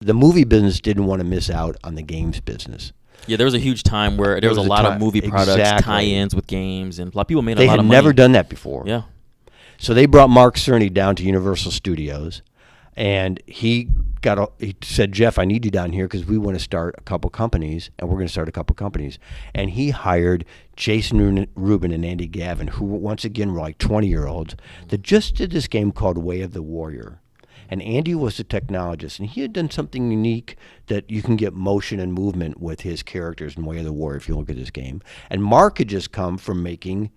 the movie business didn't want to miss out on the games business. Yeah, there was a huge time where there was a lot of movie products, tie-ins with games, and a lot of people made a lot of money. They had never done that before. Yeah. So they brought Mark Cerny down to Universal Studios, and he said, Jeff, I need you down here because we want to start a couple companies, and we're going to start a couple companies. And he hired Jason Rubin and Andy Gavin, who once again were like 20-year-olds that just did this game called Way of the Warrior. And Andy was a technologist, and he had done something unique that you can get motion and movement with his characters in Way of the Warrior if you look at this game. And Mark had just come from making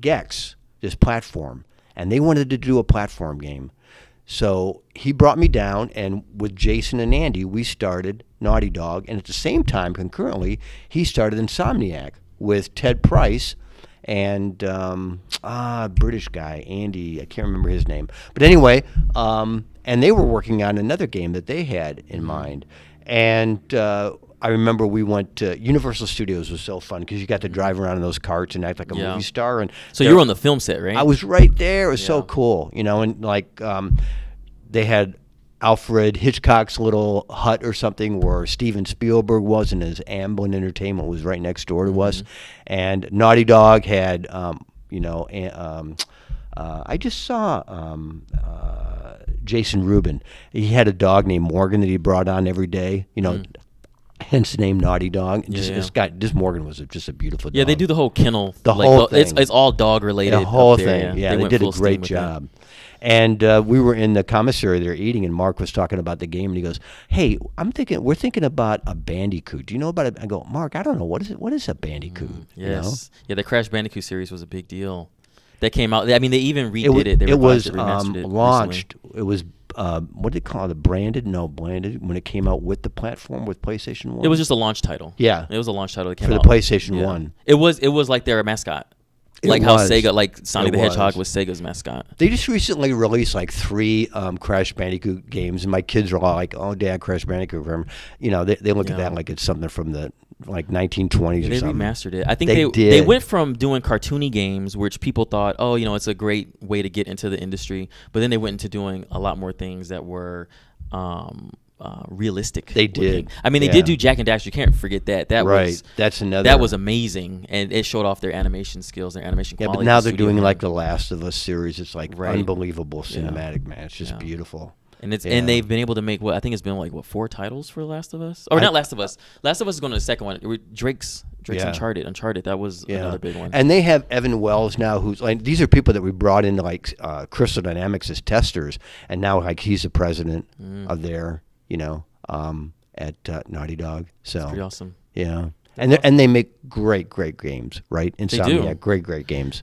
Gex, this platform, and they wanted to do a platform game. So he brought me down, and with Jason and Andy, we started NaughtyDog, and at the same time, concurrently, he started Insomaniac with Ted Price and British guy, Andy, I can't remember his name. But anyway, and they were working on another game that they had in mind. And I remember we went to Universal Studios. Was so fun because you got to drive around in those carts and act like a movie star. And so you were on the film set, right? I was right there. It was so cool, and like they had Alfred Hitchcock's little hut or something where Steven Spielberg was, and his Amblin Entertainment was right next door to us. And NaughtyDog had, I just saw Jason Rubin. He had a dog named Morgan that he brought on every day, hence the name NaughtyDog. This Morgan was just a beautiful dog. Yeah, they do the whole kennel. The whole thing. It's all dog related. The whole there, thing. Yeah, they did a great job. And we were in the commissary there eating, and Mark was talking about the game, and he goes, "Hey, we're thinking about a Bandicoot. Do you know about it?" I go, "Mark, I don't know. What is it? What is a Bandicoot?" Yes. Yeah, the Crash Bandicoot series was a big deal. That came out. I mean, they even redid it. They it was launched. It was what did they call it? Branded when it came out with the platform with PlayStation 1. It was just a launch title. Yeah, it was a launch title that came out for the PlayStation 1. It was like their mascot. How Sega, like Sonic the Hedgehog was Sega's mascot. They just recently released like 3 Crash Bandicoot games, and my kids are all like, "Oh, Dad, Crash Bandicoot." They look at that like it's something from the 1920s or they something. They remastered it. I think they went from doing cartoony games, which people thought, oh, it's a great way to get into the industry, but then they went into doing a lot more things that were realistic. They did. I mean, they did do Jack and Daxter. You can't forget that. That's another. That was amazing, and it showed off their animation skills, their animation quality. Yeah, but now they're doing like the Last of Us series. It's like unbelievable cinematic, man. It's just beautiful. And and they've been able to make I think it's been like 4 titles for Last of Us, or not Last of Us. Last of Us is going to the second one. Drake's Uncharted. That was another big one. And they have Evan Wells now, who's like, these are people that we brought into like Crystal Dynamics as testers, and now like he's the president of their at NaughtyDog. So that's pretty awesome. Yeah. And they make great games, right? Insomniac, great games.